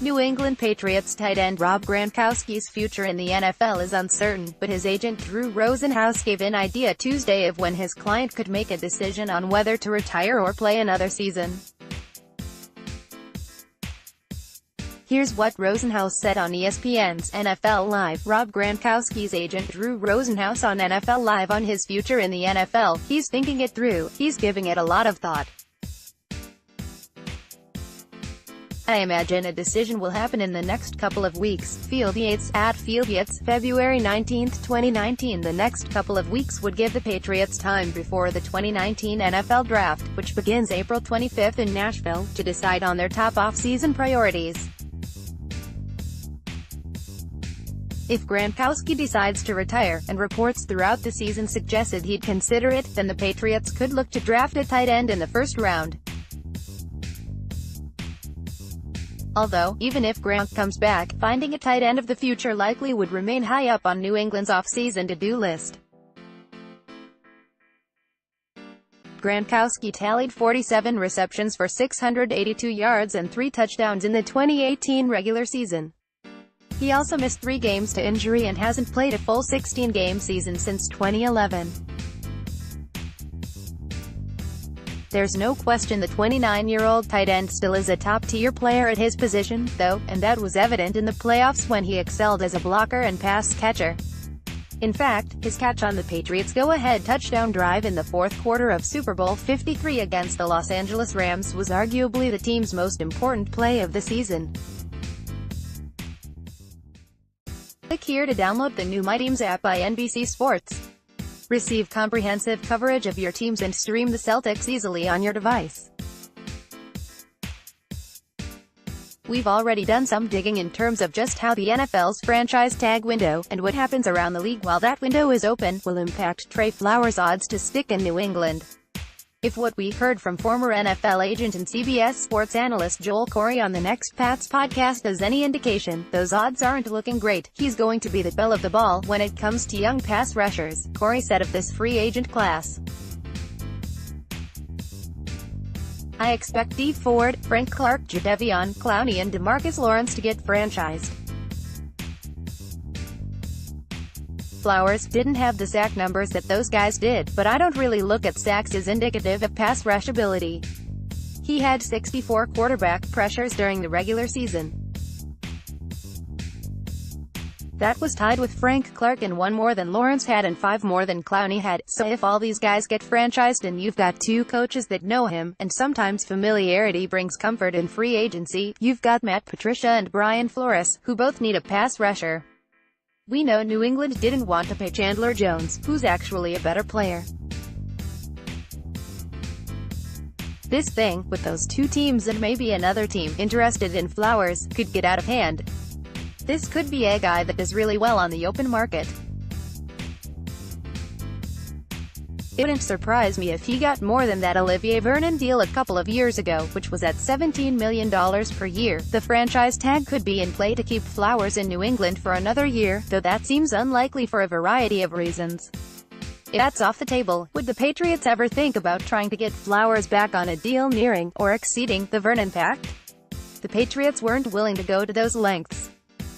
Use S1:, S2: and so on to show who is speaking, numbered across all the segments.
S1: New England Patriots tight end Rob Gronkowski's future in the NFL is uncertain, but his agent Drew Rosenhaus gave an idea Tuesday of when his client could make a decision on whether to retire or play another season. Here's what Rosenhaus said on ESPN's NFL Live. Rob Gronkowski's agent Drew Rosenhaus on NFL Live on his future in the NFL. He's thinking it through. He's giving it a lot of thought. I imagine a decision will happen in the next couple of weeks. Field Yates, at Field Yates, February 19, 2019. The next couple of weeks would give the Patriots time before the 2019 NFL Draft, which begins April 25 in Nashville, to decide on their top off-season priorities. If Gronkowski decides to retire, and reports throughout the season suggested he'd consider it, then the Patriots could look to draft a tight end in the first round. Although, even if Gronk comes back, finding a tight end of the future likely would remain high up on New England's off-season to-do list. Gronkowski tallied 47 receptions for 682 yards and 3 touchdowns in the 2018 regular season. He also missed 3 games to injury and hasn't played a full 16-game season since 2011. There's no question the 29-year-old tight end still is a top-tier player at his position, though, and that was evident in the playoffs when he excelled as a blocker and pass catcher. In fact, his catch on the Patriots' go-ahead touchdown drive in the fourth quarter of Super Bowl 53 against the Los Angeles Rams was arguably the team's most important play of the season. Click here to download the new My Teams app by NBC Sports. Receive comprehensive coverage of your teams and stream the Celtics easily on your device. We've already done some digging in terms of just how the NFL's franchise tag window, and what happens around the league while that window is open, will impact Trey Flowers' odds to stick in New England. If what we heard from former NFL agent and CBS Sports analyst Joel Corey on the Next Pats podcast is any indication, those odds aren't looking great. He's going to be the belle of the ball when it comes to young pass rushers, Corey said of this free agent class. I expect Dee Ford, Frank Clark, Jadeveon Clowney and DeMarcus Lawrence to get franchised. Flowers didn't have the sack numbers that those guys did, but I don't really look at sacks as indicative of pass rush ability. He had 64 quarterback pressures during the regular season. That was tied with Frank Clark and 1 more than Lawrence had and 5 more than Clowney had, so if all these guys get franchised and you've got 2 coaches that know him, and sometimes familiarity brings comfort in free agency, you've got Matt Patricia and Brian Flores, who both need a pass rusher. We know New England didn't want to pay Chandler Jones, who's actually a better player. This thing, with those 2 teams and maybe another team interested in Flowers, could get out of hand. This could be a guy that does really well on the open market. It wouldn't surprise me if he got more than that Olivier Vernon deal a couple of years ago, which was at $17 million per year. The franchise tag could be in play to keep Flowers in New England for another year, though that seems unlikely for a variety of reasons. If that's off the table, would the Patriots ever think about trying to get Flowers back on a deal nearing, or exceeding, the Vernon pact? The Patriots weren't willing to go to those lengths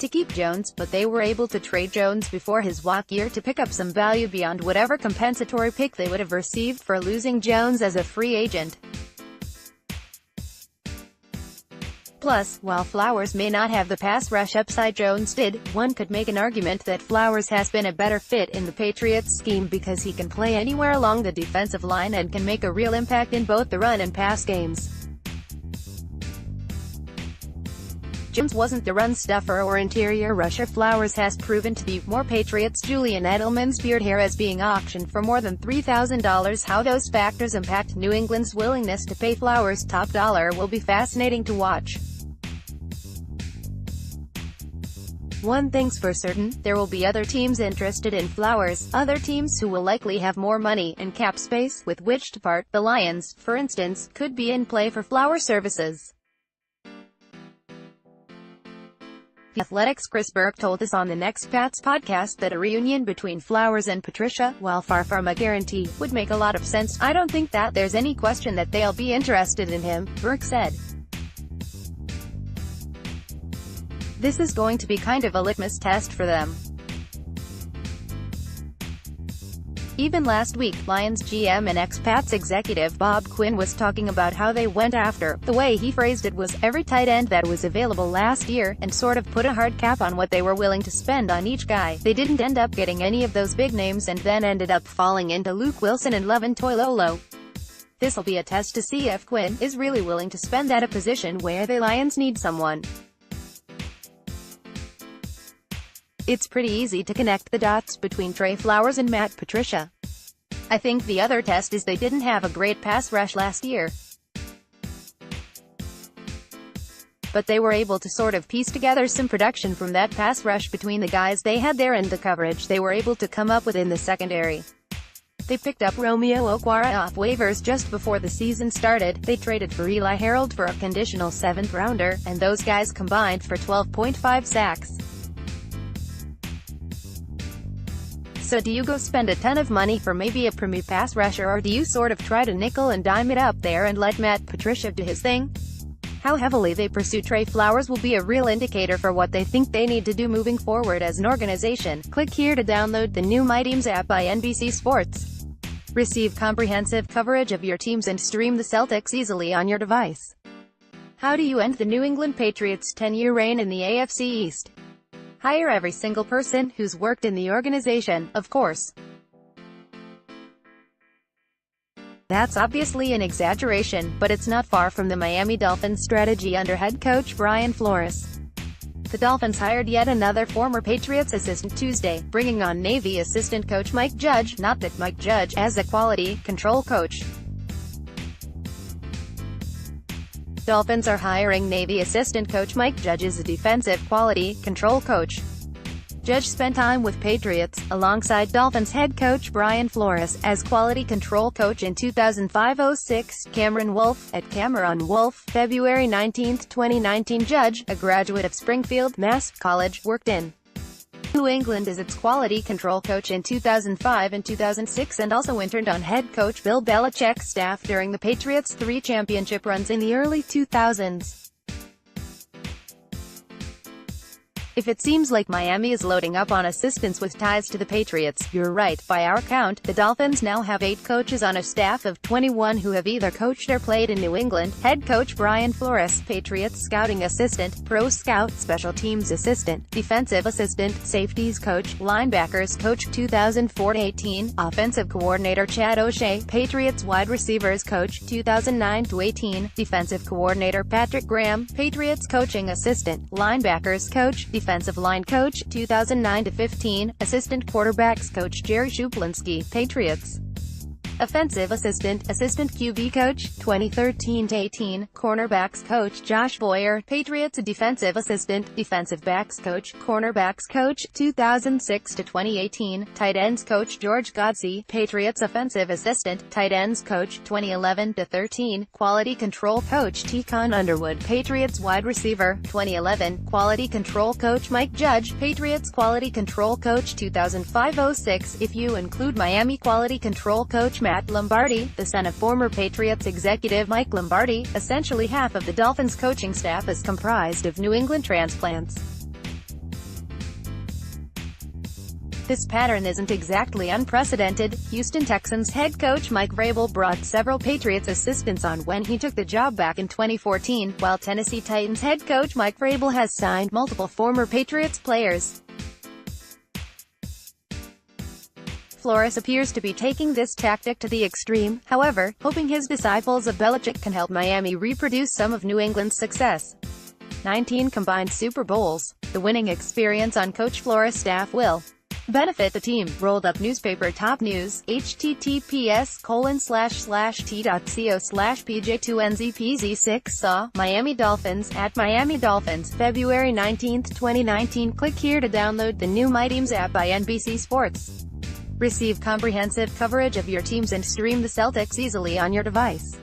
S1: to keep Jones, but they were able to trade Jones before his walk year to pick up some value beyond whatever compensatory pick they would have received for losing Jones as a free agent. Plus, while Flowers may not have the pass rush upside Jones did, one could make an argument that Flowers has been a better fit in the Patriots scheme because he can play anywhere along the defensive line and can make a real impact in both the run and pass games. Jones wasn't the run stuffer or interior rusher Flowers has proven to be. More Patriots Julian Edelman's beard hair is being auctioned for more than $3,000. How those factors impact New England's willingness to pay Flowers top dollar will be fascinating to watch. One thing's for certain, there will be other teams interested in Flowers, other teams who will likely have more money and cap space with which to part. The Lions, for instance, could be in play for Flowers services. The Athletic's Chris Burke told us on the Next Pats podcast that a reunion between Flowers and Patricia, while far from a guarantee, would make a lot of sense. I don't think that there's any question that they'll be interested in him, Burke said. This is going to be kind of a litmus test for them. Even last week, Lions GM and ex-Pats executive Bob Quinn was talking about how they went after, the way he phrased it was, every tight end that was available last year, and sort of put a hard cap on what they were willing to spend on each guy. They didn't end up getting any of those big names and then ended up falling into Luke Wilson and Levin Toilolo. This'll be a test to see if Quinn is really willing to spend at a position where the Lions need someone. It's pretty easy to connect the dots between Trey Flowers and Matt Patricia. I think the other test is they didn't have a great pass rush last year, but they were able to sort of piece together some production from that pass rush between the guys they had there and the coverage they were able to come up with in the secondary. They picked up Romeo Okwara off waivers just before the season started, they traded for Eli Harold for a conditional 7th rounder, and those guys combined for 12.5 sacks. So do you go spend a ton of money for maybe a premier pass rusher, or do you sort of try to nickel and dime it up there and let Matt Patricia do his thing? How heavily they pursue Trey Flowers will be a real indicator for what they think they need to do moving forward as an organization. Click here to download the new My Teams app by NBC Sports. Receive comprehensive coverage of your teams and stream the Celtics easily on your device. How do you end the New England Patriots' 10-year reign in the AFC East? Hire every single person who's worked in the organization, of course. That's obviously an exaggeration, but it's not far from the Miami Dolphins' strategy under head coach Brian Flores. The Dolphins hired yet another former Patriots assistant Tuesday, bringing on Navy assistant coach Mike Judge, not that Mike Judge, as a quality control coach. Dolphins are hiring Navy assistant coach Mike Judge as a defensive quality control coach. Judge spent time with Patriots, alongside Dolphins head coach Brian Flores, as quality control coach in 2005-06. Cameron Wolfe, at Cameron Wolfe, February 19, 2019. Judge, a graduate of Springfield, Mass. College, worked in New England as its quality control coach in 2005 and 2006, and also interned on head coach Bill Belichick's staff during the Patriots' 3 championship runs in the early 2000s. If it seems like Miami is loading up on assistants with ties to the Patriots, you're right. By our count, the Dolphins now have 8 coaches on a staff of 21 who have either coached or played in New England. Head coach Brian Flores, Patriots scouting assistant, pro scout, special teams assistant, defensive assistant, safeties coach, linebackers coach 2004-18, offensive coordinator Chad O'Shea, Patriots wide receivers coach 2009-18, defensive coordinator Patrick Graham, Patriots coaching assistant, linebackers coach, defensive line coach, 2009-15, assistant quarterbacks coach Jerry Shuplinski, Patriots. Offensive assistant QB coach, 2013-18, cornerbacks coach Josh Boyer, Patriots. Defensive assistant, defensive backs coach, cornerbacks coach, 2006-2018, tight ends coach George Godsey, Patriots. Offensive assistant, tight ends coach, 2011-13, quality control coach T-Con Underwood, Patriots. Wide receiver, 2011, quality control coach Mike Judge, Patriots. Quality control coach 2005-06, if you include Miami quality control coach Matt Lombardi, the son of former Patriots executive Mike Lombardi. Essentially half of the Dolphins coaching staff is comprised of New England transplants. This pattern isn't exactly unprecedented. Houston Texans head coach Mike Vrabel brought several Patriots assistants on when he took the job back in 2014, while Tennessee Titans head coach Mike Vrabel has signed multiple former Patriots players. Flores appears to be taking this tactic to the extreme, however, hoping his disciples of Belichick can help Miami reproduce some of New England's success. 19 combined Super Bowls. The winning experience on Coach Flores' staff will benefit the team. Rolled up newspaper top news, https://t.co/pj2nzpz6 saw, Miami Dolphins, at Miami Dolphins, February 19, 2019. Click here to download the new My Teams app by NBC Sports. Receive comprehensive coverage of your teams and stream the Celtics easily on your device.